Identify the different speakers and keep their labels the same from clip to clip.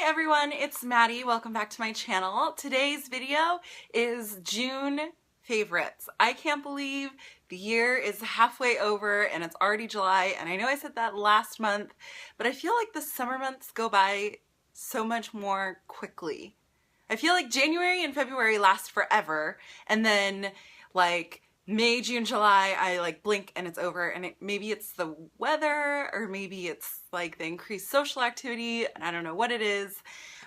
Speaker 1: everyone, it's Maddie. Welcome back to my channel. Today's video is June favorites. I can't believe the year is halfway over and it's already July, and I know I said that last month, but I feel like the summer months go by so much more quickly. I feel like January and February last forever, and then like May, June, July, I like blink and it's over, and maybe it's the weather or maybe it's like the increased social activity, and I don't know what it is,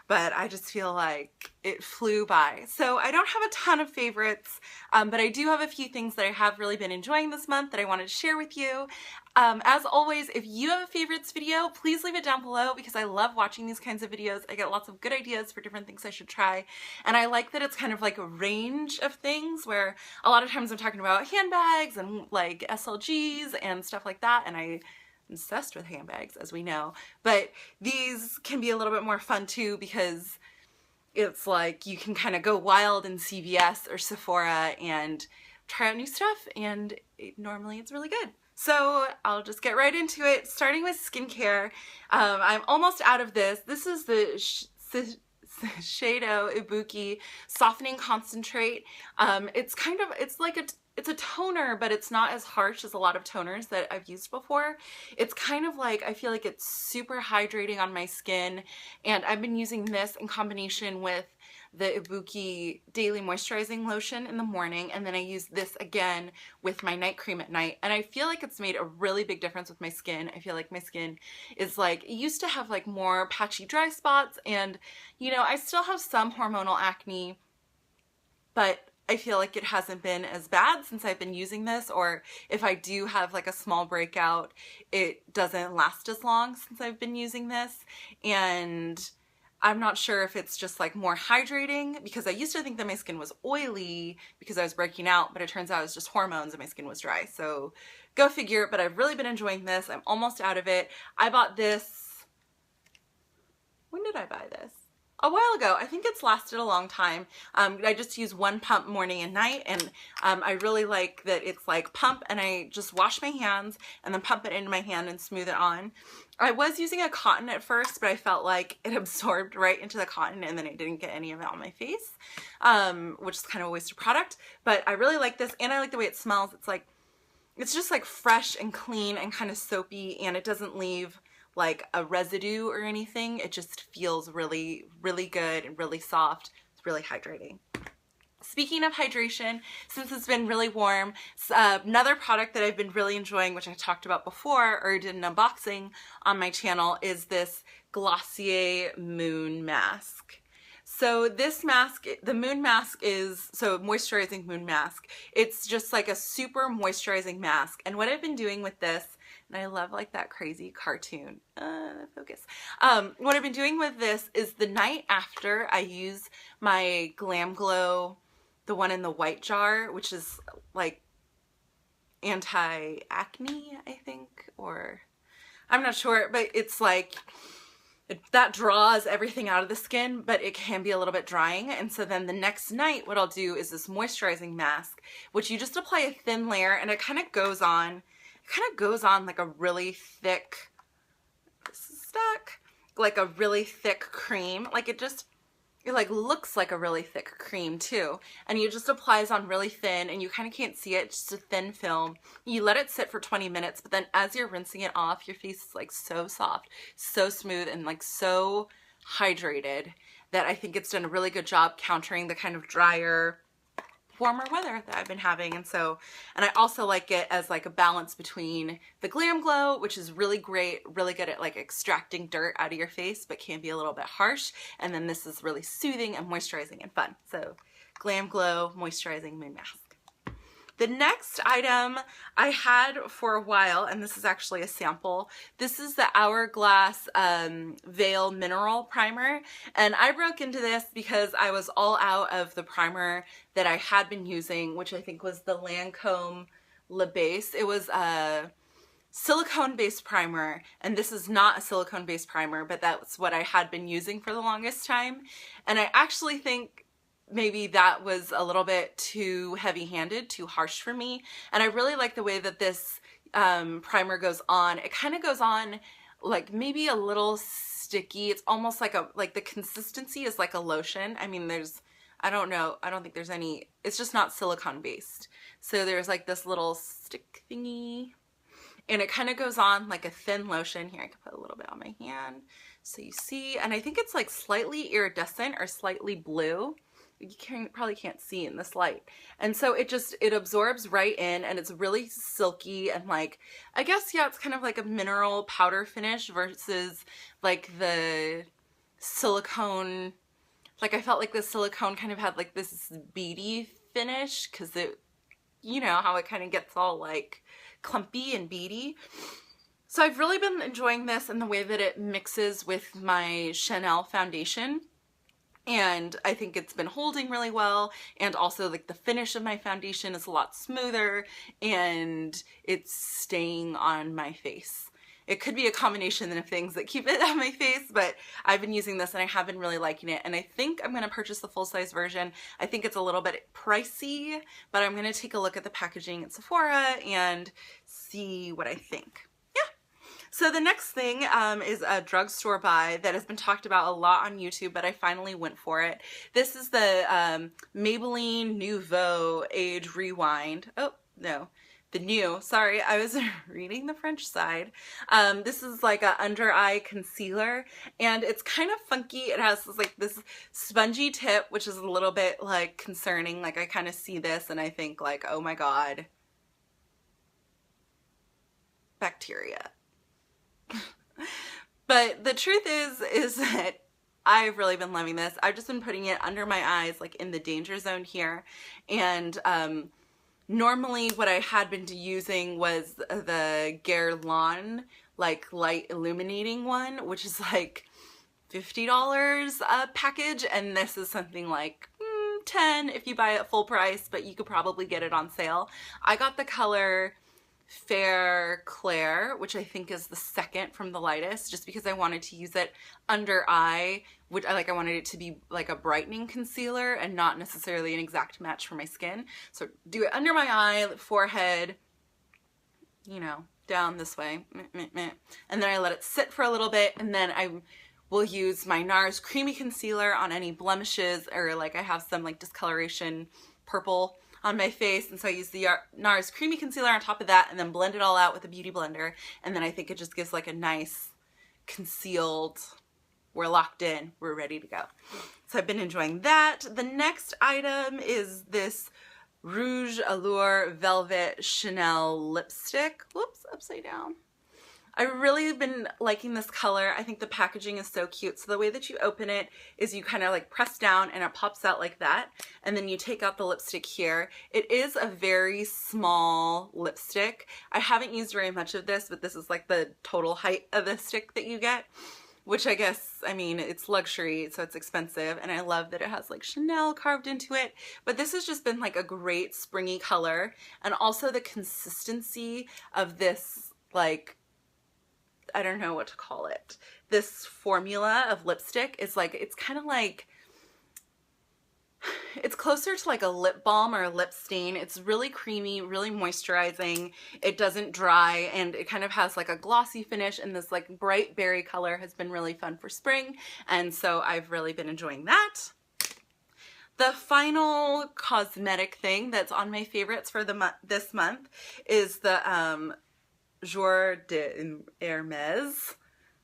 Speaker 1: but I just feel like it flew by. So I don't have a ton of favorites, but I do have a few things that I have really been enjoying this month that I wanted to share with you. As always, if you have a favorites video, please leave it down below because I love watching these kinds of videos. I get lots of good ideas for different things I should try, and I like that it's kind of like a range of things where a lot of times I'm talking about handbags and like SLGs and stuff like that, and I'm obsessed with handbags, as we know, but these can be a little bit more fun too because it's like you can kind of go wild in CVS or Sephora and try out new stuff, and normally it's really good. So I'll just get right into it, starting with skincare. I'm almost out of this. This is the Shiseido Ibuki Softening Concentrate. It's a toner, but it's not as harsh as a lot of toners that I've used before. It's kind of like, I feel like it's super hydrating on my skin, and I've been using this in combination with the Ibuki Daily Moisturizing Lotion in the morning, and then I use this again with my night cream at night, and I feel like it's made a really big difference with my skin. I feel like my skin is like, it used to have like more patchy dry spots, and you know, I still have some hormonal acne, but I feel like it hasn't been as bad since I've been using this, or if I do have like a small breakout, it doesn't last as long since I've been using this. And I'm not sure if it's just like more hydrating, because I used to think that my skin was oily because I was breaking out, but it turns out it was just hormones and my skin was dry. So go figure, but I've really been enjoying this. I'm almost out of it. I bought this, when did I buy this? A while ago. I think it's lasted a long time. I just use one pump morning and night, and I really like that it's like pump and I just wash my hands and then pump it into my hand and smooth it on. I was using a cotton at first, but I felt like it absorbed right into the cotton and then I didn't get any of it on my face, which is kind of a waste of product. But I really like this, and I like the way it smells. It's just like fresh and clean and kind of soapy, and it doesn't leave like a residue or anything. It just feels really, really good and really soft. It's really hydrating. Speaking of hydration, since it's been really warm, another product that I've been really enjoying, which I talked about before or did an unboxing on my channel, is this Glossier Moon Mask. So this mask, the Moon Mask is, so moisturizing moon mask. It's just like a super moisturizing mask. And what I've been doing with this, and I love like that crazy cartoon, focus. What I've been doing with this is the night after I use my Glam Glow, the one in the white jar, which is like anti-acne, I think, or I'm not sure, but it's like, that draws everything out of the skin, but it can be a little bit drying. And so then the next night, what I'll do is this moisturizing mask, which you just apply a thin layer, and it kind of goes on like a really thick, this is stuck, like a really thick cream. Like it like looks like a really thick cream too. And it just applies on really thin, and you kind of can't see it, just a thin film. You let it sit for 20 minutes, but then as you're rinsing it off, your face is like so soft, so smooth, and like so hydrated that I think it's done a really good job countering the kind of drier, warmer weather that I've been having. And I also like it as like a balance between the Glam Glow, which is really great, really good at like extracting dirt out of your face, but can be a little bit harsh. And then this is really soothing and moisturizing and fun. So Glam Glow Moisturizing Moon Mask. The next item I had for a while, and this is actually a sample. This is the Hourglass Veil Mineral Primer, and I broke into this because I was all out of the primer that I had been using, which I think was the Lancome Le Base. It was a silicone-based primer, and this is not a silicone-based primer, but that's what I had been using for the longest time, and I actually think maybe that was a little bit too heavy-handed, too harsh for me. And I really like the way that this primer goes on. It kind of goes on like maybe a little sticky. It's almost like the consistency is like a lotion. I mean, I don't know. I don't think there's any, it's just not silicone based. So there's like this little stick thingy, and it kind of goes on like a thin lotion. Here, I can put a little bit on my hand so you see. And I think it's like slightly iridescent or slightly blue. You probably can't see in this light. And so it absorbs right in, and it's really silky and like, I guess, yeah, it's kind of like a mineral powder finish versus like the silicone. Like I felt like the silicone kind of had like this beady finish because it, you know, how it kind of gets all like clumpy and beady. So I've really been enjoying this and the way that it mixes with my Chanel foundation. And I think it's been holding really well, and also like the finish of my foundation is a lot smoother and it's staying on my face. It could be a combination of things that keep it on my face, but I've been using this and I have been really liking it, and I think I'm going to purchase the full-size version. I think it's a little bit pricey, but I'm going to take a look at the packaging at Sephora and see what I think. So the next thing is a drugstore buy that has been talked about a lot on YouTube, but I finally went for it. This is the Maybelline Nouveau Age Rewind. Oh, no. The new, sorry, I was reading the French side. This is like a under eye concealer, and it's kind of funky. It has this spongy tip, which is a little bit like concerning. Like I kind of see this and I think like, oh my God, bacteria. But the truth is that I've really been loving this. I've just been putting it under my eyes, like in the danger zone here. And normally what I had been using was the Guerlain like light illuminating one, which is like $50 a package. And this is something like $10 if you buy it full price, but you could probably get it on sale. I got the color Fair Claire, which I think is the second from the lightest, just because I wanted to use it under eye, which I wanted it to be like a brightening concealer and not necessarily an exact match for my skin. So do it under my eye, forehead, you know, down this way, and then I let it sit for a little bit, and then I will use my NARS Creamy Concealer on any blemishes, or like I have some like discoloration purple on my face, and so I use the NARS Creamy Concealer on top of that and then blend it all out with a beauty blender, and then I think it just gives like a nice concealed, we're locked in, we're ready to go. So I've been enjoying that. The next item is this Rouge Allure Velvet Chanel lipstick. Whoops, upside down. I've really been liking this color. I think the packaging is so cute. So the way that you open it is you kind of like press down and it pops out like that. And then you take out the lipstick here. It is a very small lipstick. I haven't used very much of this, but this is like the total height of the stick that you get, which I guess, I mean, it's luxury, so it's expensive. And I love that it has like Chanel carved into it. But this has just been like a great springy color. And also the consistency of this, like, I don't know what to call it. This formula of lipstick is like, it's kind of like, it's closer to like a lip balm or a lip stain. It's really creamy, really moisturizing. It doesn't dry, and it kind of has like a glossy finish, and this like bright berry color has been really fun for spring. And so I've really been enjoying that. The final cosmetic thing that's on my favorites for this month is the Jour d'Hermès.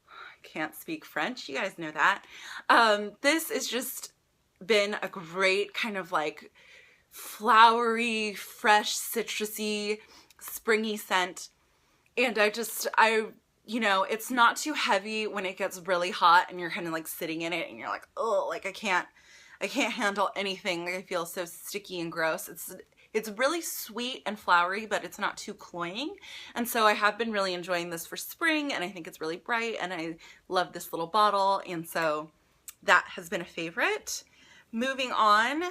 Speaker 1: I can't speak French, you guys know that. This has just been a great kind of like flowery, fresh, citrusy, springy scent. And you know, it's not too heavy when it gets really hot and you're kind of like sitting in it and you're like, oh, like I can't handle anything. Like I feel so sticky and gross. It's really sweet and flowery, but it's not too cloying. And so I have been really enjoying this for spring, and I think it's really bright, and I love this little bottle, and so that has been a favorite. Moving on,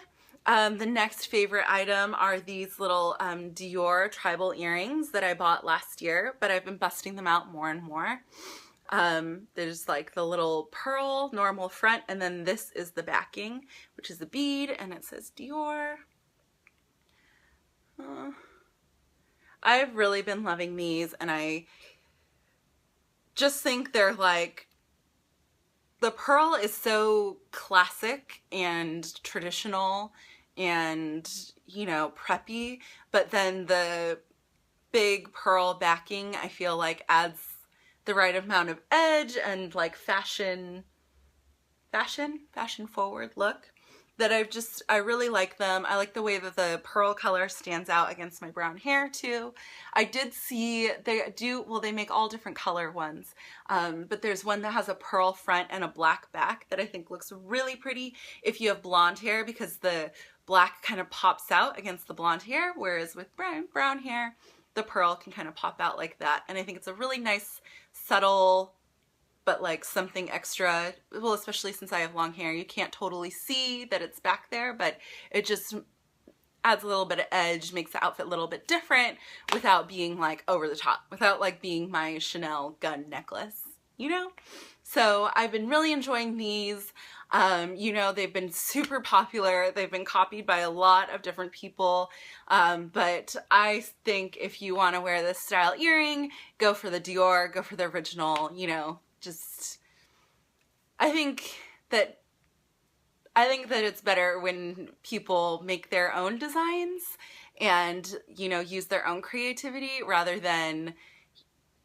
Speaker 1: the next favorite item are these little Dior tribal earrings that I bought last year, but I've been busting them out more and more. There's like the little pearl normal front, and then this is the backing, which is a bead, and it says Dior. I've really been loving these, and I just think they're like, the pearl is so classic and traditional and, you know, preppy, but then the big pearl backing I feel like adds the right amount of edge and like fashion forward look that I really like them. I like the way that the pearl color stands out against my brown hair too. I did see they make all different color ones, but there's one that has a pearl front and a black back that I think looks really pretty if you have blonde hair, because the black kind of pops out against the blonde hair, whereas with brown hair, the pearl can kind of pop out like that. And I think it's a really nice, subtle, but like something extra, well, especially since I have long hair, you can't totally see that it's back there, but it just adds a little bit of edge, makes the outfit a little bit different without being like over the top, without like being my Chanel gun necklace, you know? So I've been really enjoying these. You know, they've been super popular. They've been copied by a lot of different people. But I think if you want to wear this style earring, go for the Dior, go for the original, you know, just, I think that it's better when people make their own designs and, you know, use their own creativity rather than,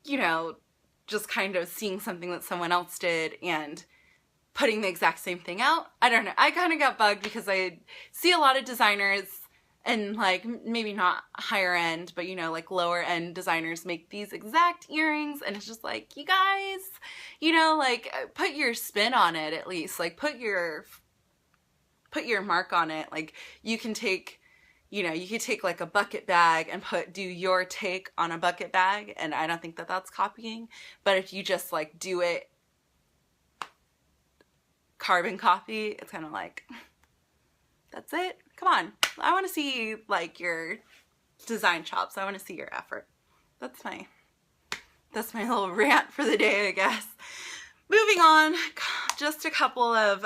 Speaker 1: you know, just kind of seeing something that someone else did and putting the exact same thing out. I don't know. I kind of got bugged because I see a lot of designers and like maybe not higher end, but you know, like lower end designers make these exact earrings, and it's just like, you guys, you know, like put your spin on it at least. Like put your mark on it. Like you can take, you know, you could take like a bucket bag and do your take on a bucket bag, and I don't think that that's copying. But if you just like do it carbon copy, it's kind of like, that's it. Come on. I want to see like your design chops. I want to see your effort. That's my little rant for the day, I guess. Moving on, just a couple of,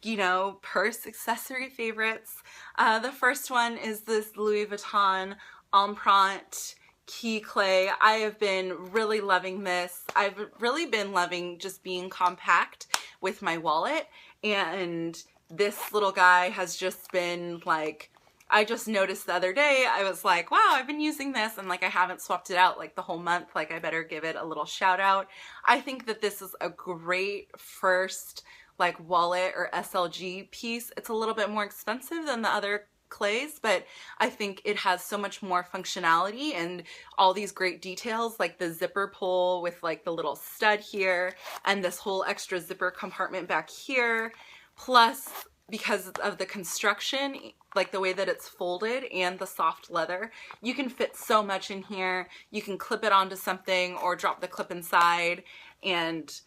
Speaker 1: you know, purse accessory favorites. The first one is this Louis Vuitton Empreinte Key Clay. I have been really loving this. I've really been loving just being compact with my wallet, and this little guy has just been like, I just noticed the other day, I was like, wow, I've been using this, and like I haven't swapped it out like the whole month, like I better give it a little shout out. I think that this is a great first like wallet or SLG piece. It's a little bit more expensive than the other clays, but I think it has so much more functionality and all these great details, like the zipper pull with like the little stud here and this whole extra zipper compartment back here. Plus, because of the construction, like the way that it's folded and the soft leather, you can fit so much in here. You can clip it onto something or drop the clip inside, and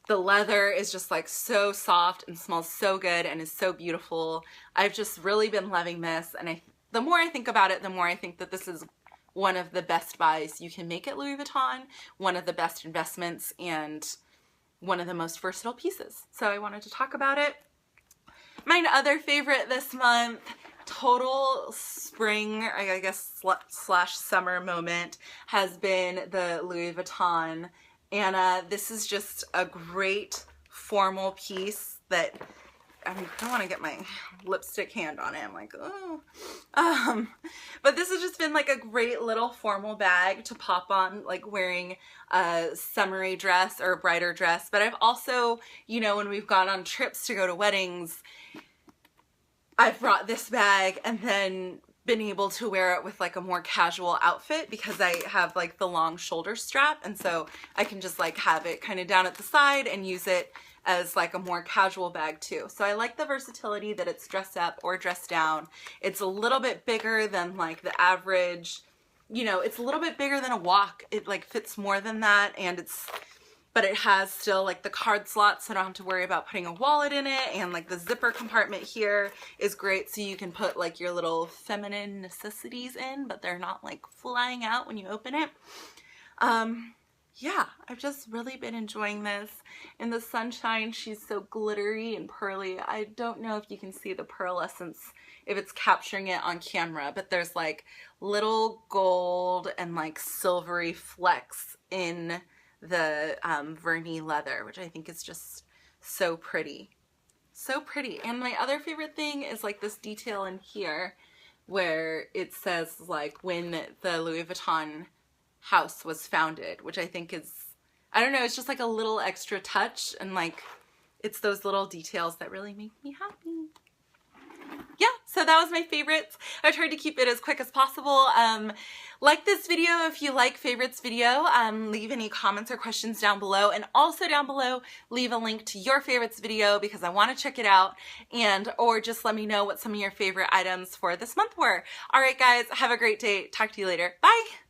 Speaker 1: the leather is just like so soft and smells so good and is so beautiful. I've just really been loving this, and the more I think about it, the more I think that this is one of the best buys you can make at Louis Vuitton, one of the best investments, and one of the most versatile pieces. So I wanted to talk about it. My other favorite this month, total spring, I guess, slash summer moment, has been the Louis Vuitton Anna. This is just a great formal piece that, I mean, I don't want to get my lipstick hand on it. I'm like, oh. But this has just been like a great little formal bag to pop on, like wearing a summery dress or a brighter dress. But I've also, you know, when we've gone on trips to go to weddings, I've brought this bag and then been able to wear it with like a more casual outfit because I have like the long shoulder strap, and so I can just like have it kind of down at the side and use it as like a more casual bag too. So I like the versatility that it's dressed up or dressed down. It's a little bit bigger than like the average, you know, it's a little bit bigger than a walk. It like fits more than that, and but it has still like the card slots, so I don't have to worry about putting a wallet in it, and like the zipper compartment here is great, so you can put like your little feminine necessities in, but they're not like flying out when you open it. Yeah, I've just really been enjoying this. In the sunshine, she's so glittery and pearly. I don't know if you can see the pearlescence, if it's capturing it on camera, but there's like little gold and like silvery flecks in the vernis leather, which I think is just so pretty. So pretty. And my other favorite thing is like this detail in here where it says like when the Louis Vuitton house was founded, which I think is, I don't know, it's just like a little extra touch, and like it's those little details that really make me happy. Yeah, so that was my favorites. I tried to keep it as quick as possible. Like this video if you like favorites video. Leave any comments or questions down below, and also down below leave a link to your favorites video because I want to check it out, and or just let me know what some of your favorite items for this month were. All right guys, have a great day. Talk to you later. Bye.